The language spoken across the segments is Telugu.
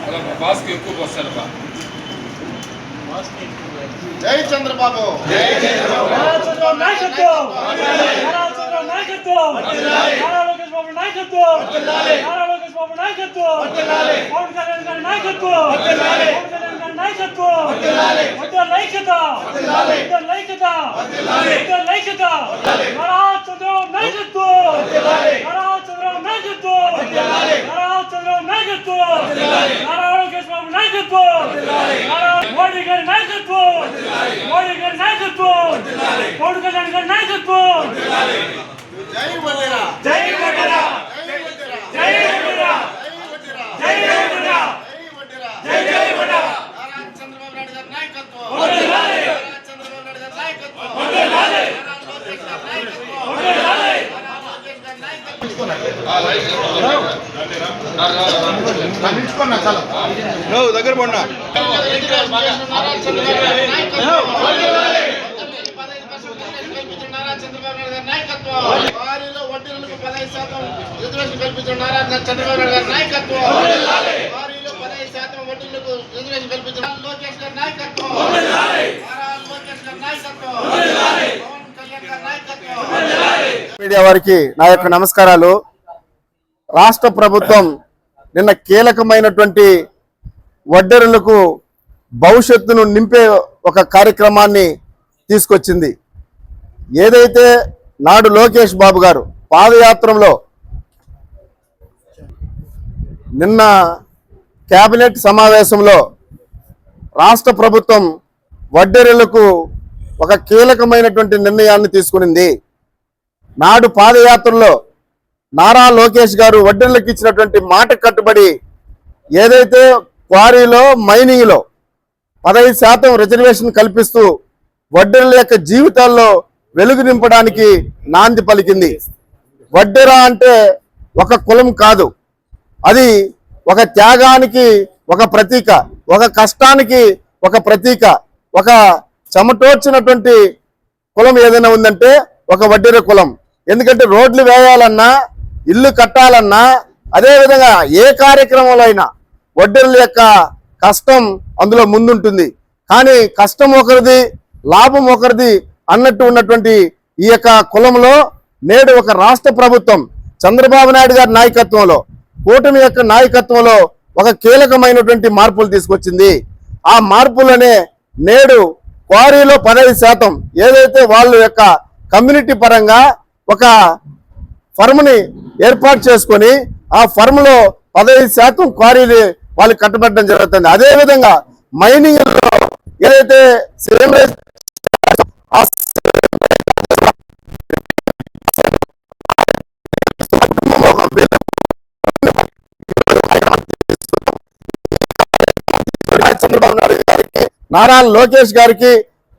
అలా మా బాస్కి ఎక్కువ వస్తారు బా. జై చంద్రబాబు జై చంద్రబాబు నాయకత్వం నాయకత్వం నాయకత్వం నారా లోకేష్ బాబు నాయకత్వం నారా లోకేష్ బాబు నాయకత్వం పవన్ కళ్యాణ్ గారి నాయకత్వం పవన్ కళ్యాణ్ గారి నాయకత్వం లైకత నారా చంద్రబాబు నాయకత్వం నారా చంద్రబాబు నాయకత్వం నారా చంద్రబాబు నాయకత్వం నారా లోకేష్ బాబు నాయకత్వం నారా మోడీ గారి నాయకత్వం మోడీ గారి నాయకత్వం పవన్ కళ్యాణ్ గారి నాయకత్వం జై వడ్డెరా జై వడ్డెరా జై వడ్డెరా జై వడ్డెరా జై జై వడ్డెరా నారా చంద్రబాబు నాయుడు గారి నాయకత్వం వందనాలి నారా చంద్రబాబు నాయుడు గారి నాయకత్వం వందనాలి నారా లోకేష్ గారి నాయకత్వం వందనాలి నారా లోకేష్ గారి నాయకత్వం నిలుచుకున్నా చాలా నువ్వు దగ్గర పడినా నారా చంద్రబాబు నాయుడు గారి నాయకత్వం నారా చంద్రబాబు నాయుడు గారి నాయకత్వం వారిలో వడ్డీలకు 15% రిజర్వేషన్ కల్పించిన నారా చంద్రబాబు నాయుడు గారి నాయకత్వం వారిలో 15% వడ్డీలకు రిజర్వేషన్ కల్పించిన లోకేష్ గారి నాయకత్వం నారా లోకేష్ గారి నాయకత్వం పవన్ కళ్యాణ్ గారి నాయకత్వం మీడియా వారికి నా యొక్క నమస్కారాలు. రాష్ట్ర ప్రభుత్వం నిన్న కీలకమైనటువంటి వడ్డెరులకు భవిష్యత్తును నింపే ఒక కార్యక్రమాన్ని తీసుకొచ్చింది. ఏదైతే నాడు లోకేష్ బాబు గారు పాదయాత్రలో నిన్న కేబినెట్ సమావేశంలో రాష్ట్ర ప్రభుత్వం వడ్డెరులకు ఒక కీలకమైనటువంటి నిర్ణయాన్ని తీసుకునింది. నాడు పాదయాత్రలో నారా లోకేష్ గారు వడ్డెరులకు ఇచ్చినటువంటి మాట కట్టుబడి ఏదైతే క్వారీలో మైనింగ్లో 15% రిజర్వేషన్ కల్పిస్తూ వడ్డెరుల యొక్క జీవితాల్లో వెలుగు నింపడానికి నాంది పలికింది. వడ్డెర అంటే ఒక కులం కాదు, అది ఒక త్యాగానికి ఒక ప్రతీక, ఒక కష్టానికి ఒక ప్రతీక. ఒక చెమటోర్చినటువంటి కులం ఏదైనా ఉందంటే ఒక వడ్డెర కులం. ఎందుకంటే రోడ్లు వేయాలన్నా, ఇల్లు కట్టాలన్నా, అదేవిధంగా ఏ కార్యక్రమంలో అయినా వడ్డెరుల యొక్క కష్టం అందులో ముందుంటుంది. కానీ కష్టం ఒకరిది, లాభం ఒకరిది అన్నట్టు ఉన్నటువంటి ఈ యొక్క కులంలో నేడు ఒక రాష్ట్ర ప్రభుత్వం చంద్రబాబు నాయుడు గారి నాయకత్వంలో, కూటమి యొక్క నాయకత్వంలో ఒక కీలకమైనటువంటి మార్పులు తీసుకొచ్చింది. ఆ మార్పులనే నేడు క్వారీలో 15% ఏదైతే వాళ్ళ యొక్క కమ్యూనిటీ పరంగా ఒక ఫర్మ్ని ఏర్పాటు చేసుకొని ఆ ఫర్మ్లో 15% క్వారీలు వాళ్ళు కట్టబెట్టడం జరుగుతుంది. అదేవిధంగా మైనింగ్ లో ఏదైతే సేవరేజ్ చంద్రబాబు నాయుడు గారికి, నారా లోకేష్ గారికి,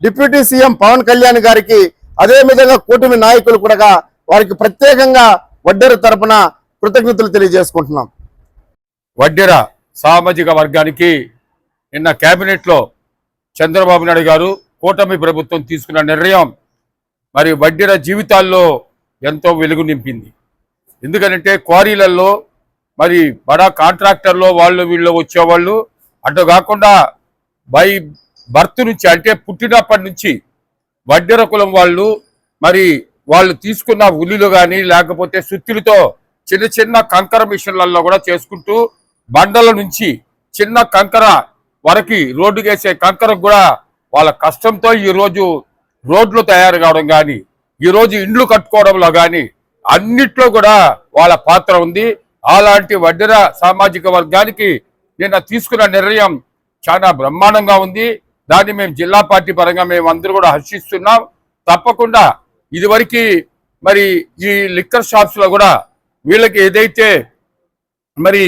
డిప్యూటీ సీఎం పవన్ కళ్యాణ్ గారికి, అదే విధంగా కూటమి నాయకులు కూడా వారికి ప్రత్యేకంగా వడ్డెర తరపున కృతజ్ఞతలు తెలియజేసుకుంటున్నాం. వడ్డెర సామాజిక వర్గానికి నిన్న కేబినెట్లో చంద్రబాబు నాయుడు గారు కూటమి ప్రభుత్వం తీసుకున్న నిర్ణయం మరి వడ్డెర జీవితాల్లో ఎంతో వెలుగు నింపింది. ఎందుకంటే క్వారీలలో మరి బడా కాంట్రాక్టర్లో వాళ్ళు వీళ్ళు వచ్చేవాళ్ళు, అటు కాకుండా బై బర్త్ నుంచి అంటే పుట్టినప్పటి నుంచి వడ్డెర కులం వాళ్ళు మరి వాళ్ళు తీసుకున్న ఉల్లిలు కానీ లేకపోతే సుత్తులతో చిన్న చిన్న కంకర మిషన్లలో కూడా చేసుకుంటూ బండల నుంచి చిన్న కంకర వరకు రోడ్డుకేసే కంకరకు కూడా వాళ్ళ కష్టంతో ఈరోజు రోడ్లు తయారు కావడం కానీ, ఈరోజు ఇండ్లు కట్టుకోవడంలో కానీ అన్నిట్లో కూడా వాళ్ళ పాత్ర ఉంది. అలాంటి వడ్డెర సామాజిక వర్గానికి నిన్న తీసుకున్న నిర్ణయం చాలా బ్రహ్మాండంగా ఉంది. దాన్ని మేము జిల్లా పార్టీ పరంగా మేము అందరూ కూడా హర్షిస్తున్నాం. తప్పకుండా ఇదివరకు మరి ఈ లిక్కర్ షాప్స్ లో కూడా వీళ్ళకి ఏదైతే మరి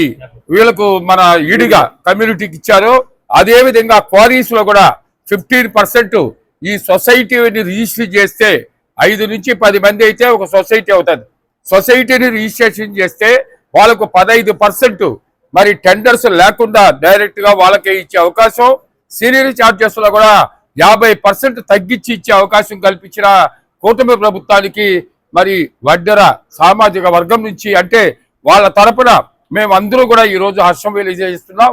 వీళ్ళకు మన ఈడిగా కమ్యూనిటీకి ఇచ్చారో అదే విధంగా క్వారీస్ లో కూడా 15% ఈ సొసైటీని రిజిస్టర్ చేస్తే 5 నుంచి 10 మంది అయితే ఒక సొసైటీ అవుతుంది. సొసైటీని రిజిస్ట్రేషన్ చేస్తే వాళ్ళకు 15% మరి టెండర్స్ లేకుండా డైరెక్ట్ గా వాళ్ళకే ఇచ్చే అవకాశం, సీనియర్ చార్జెస్ లో కూడా 50% తగ్గించి ఇచ్చే అవకాశం కల్పించిన కూటమి ప్రభుత్వానికి మరి వడ్డెర సామాజిక వర్గం నుంచి అంటే వాళ్ళ తరపున మేమందరూ కూడా ఈరోజు హర్షం తెలియజేస్తున్నాం.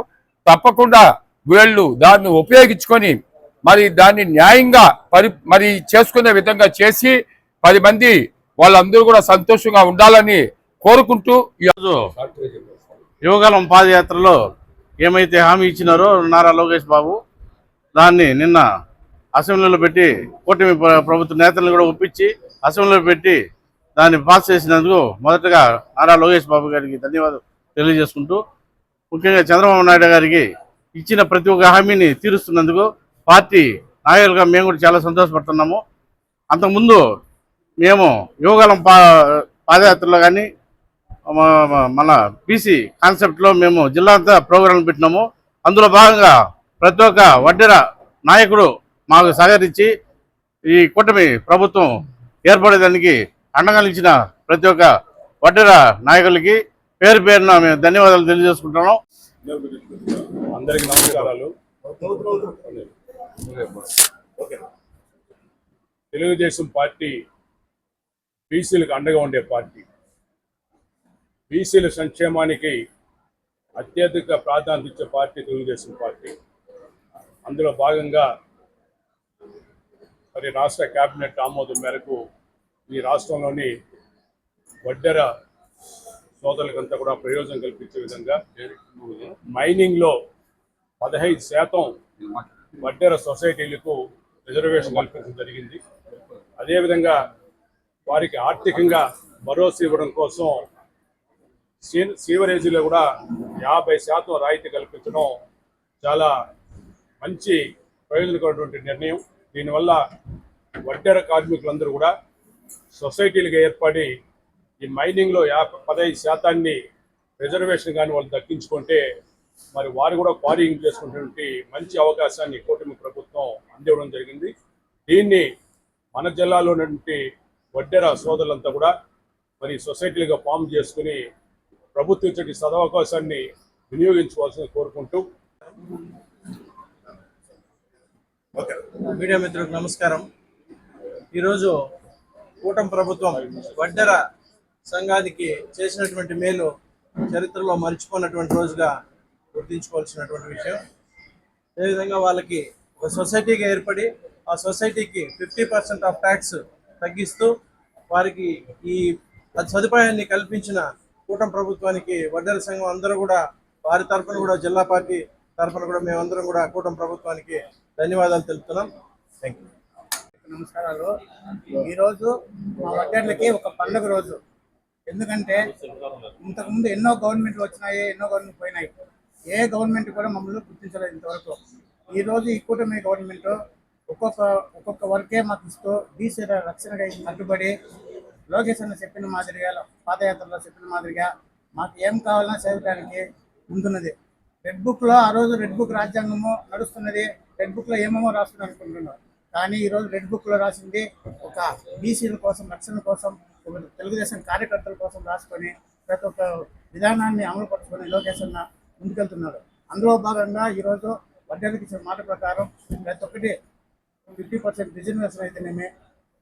తప్పకుండా వీళ్ళు దాన్ని ఉపయోగించుకొని మరి దాన్ని న్యాయంగా మరి చేసుకునే విధంగా చేసి 10 మంది వాళ్ళందరూ కూడా సంతోషంగా ఉండాలని కోరుకుంటూ ఈరోజు యువగలం పాదయాత్రలో ఏమైతే హామీ ఇచ్చినారో నారా లోకేష్ బాబు దాన్ని నిన్న అసెంబ్లీలో పెట్టి కూటమి ప్రభుత్వ నేతలను కూడా ఒప్పించి అసెంబ్లీలో పెట్టి దాన్ని పాస్ చేసినందుకు మొదటగా నారా లోకేష్ బాబు గారికి ధన్యవాదాలు తెలియజేసుకుంటూ ముఖ్యంగా చంద్రబాబు నాయుడు గారికి ఇచ్చిన ప్రతి ఒక్క హామీని తీరుస్తున్నందుకు పార్టీ నాయకులుగా మేము కూడా చాలా సంతోషపడుతున్నాము. అంతకుముందు మేము యువగలం పాదయాత్రలో కానీ మన బీసీ కాన్సెప్ట్లో మేము జిల్లా అంతా ప్రోగ్రాంలు పెట్టినాము. అందులో భాగంగా ప్రతి ఒక్క వడ్డెర నాయకుడు మాకు సహకరించి ఈ కూటమి ప్రభుత్వం ఏర్పడేదానికి అండగా నిలిచిన ప్రతి ఒక్క వడ్డెర నాయకులకి పేరు పేరున మేము ధన్యవాదాలు తెలియజేసుకుంటున్నాం. అందరికి నమస్కారాలు. తెలుగుదేశం పార్టీ బీసీలకు అండగా ఉండే పార్టీ. బీసీల సంక్షేమానికి అత్యధిక ప్రాధాన్యత ఇచ్చే పార్టీ తెలుగుదేశం పార్టీ. అందులో భాగంగా మరి రాష్ట్ర కేబినెట్ ఆమోదం మేరకు ఈ రాష్ట్రంలోని వడ్డెర సోదరులకంతా కూడా ప్రయోజనం కల్పించే విధంగా మైనింగ్లో 15% వడ్డెర సొసైటీలకు రిజర్వేషన్ కల్పించడం జరిగింది. అదేవిధంగా వారికి ఆర్థికంగా భరోసా ఇవ్వడం కోసం సీవరేజీలో కూడా 50% రాయితీ కల్పించడం చాలా మంచి ప్రయోజనకరమైనటువంటి నిర్ణయం. దీనివల్ల వడ్డెర కార్మికులందరూ కూడా సొసైటీలుగా ఏర్పడి ఈ మైనింగ్లో 15% రిజర్వేషన్ కానీ వాళ్ళు దక్కించుకుంటే మరి వారు కూడా క్వారీయింగ్ చేసుకునేటువంటి మంచి అవకాశాన్ని కూటమి ప్రభుత్వం అందివ్వడం జరిగింది. దీన్ని మన జిల్లాలో ఉన్నటువంటి వడ్డెర సోదరులంతా కూడా మరి సొసైటీలుగా ఫామ్ చేసుకుని ప్రభుత్వం ఇచ్చే సదవకాశాన్ని వినియోగించుకోవాల్సింది కోరుకుంటూ. మీడియా మిత్రులకు నమస్కారం. ఈరోజు కూటమి ప్రభుత్వం వడ్డెర సంఘానికి చేసినటువంటి మేలు చరిత్రలో మర్చిపోయినటువంటి రోజుగా గుర్తించుకోవాల్సినటువంటి విషయం. అదేవిధంగా వాళ్ళకి ఒక సొసైటీగా ఏర్పడి ఆ సొసైటీకి 50% ఆఫ్ ట్యాక్స్ తగ్గిస్తూ వారికి ఈ సదుపాయాన్ని కల్పించిన కూటమి ప్రభుత్వానికి వడ్డెర సంఘం అందరూ కూడా వారి తరఫున కూడా జిల్లా పార్టీ తరఫున కూడా మేమందరం కూడా కూటమి ప్రభుత్వానికి ధన్యవాదాలు తెలుపుతున్నాం. Thank you. నమస్కారాలు. ఈరోజు మా వడ్డెర్లకి ఒక పండుగ రోజు. ఎందుకంటే ఇంతకుముందు ఎన్నో గవర్నమెంట్లు వచ్చినాయి, ఎన్నో గవర్నమెంట్ పోయినాయి. ఏ గవర్నమెంట్ కూడా మమ్మల్ని గుర్తించలేదు ఇంతవరకు. ఈరోజు ఈ కూటమి గవర్నమెంట్ ఒక్కొక్క వర్కే మాకు ఇస్తూ బీసీల రక్షణగా కట్టుబడి లోకేష్ అన్న చెప్పిన మాదిరిగా పాదయాత్రలో చెప్పిన మాదిరిగా మాకు ఏం కావాలన్నా చేయడానికి ముందున్నది. రెడ్ బుక్లో ఆ రోజు రెడ్ బుక్ రాజ్యాంగము నడుస్తున్నది. రెడ్ బుక్లో ఏమేమో రాస్తున్నారు అనుకుంటున్నారు. కానీ ఈరోజు రెడ్ బుక్లో రాసింది ఒక బీసీల కోసం, రక్షణ కోసం, తెలుగుదేశం కార్యకర్తల కోసం రాసుకొని ప్రతి ఒక్క విధానాన్ని అమలుపరుచుకొని లోకేష్ అన్న ముందుకెళ్తున్నాడు. అందులో భాగంగా ఈరోజు వడ్డెలకు ఇచ్చిన మాట ప్రకారం ప్రతి ఒక్కటి 50% రిజర్వేషన్ అయితేనేమి,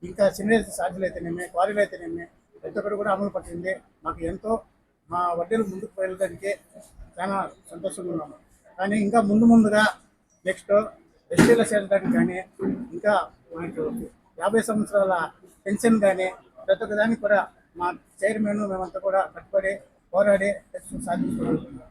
ఇంకా సినియర్ ఛార్జీలు అయితేనేమి, క్వారీలు అయితేనేమి ప్రతి ఒక్కటి కూడా అమలు పట్టింది. మాకు ఎంతో మా వడ్డీలు ముందుకు వెళ్ళడానికి చాలా సంతోషంగా ఉన్నాము. కానీ ఇంకా ముందుగా నెక్స్ట్ ఎస్టీలో చేరడానికి కానీ, ఇంకా మనకు 50 సంవత్సరాల పెన్షన్ కానీ ప్రతి ఒక్క దానికి కూడా మా చైర్మన్ మేమంతా కూడా కట్టుబడి పోరాడి సాధించుకుంటున్నాం.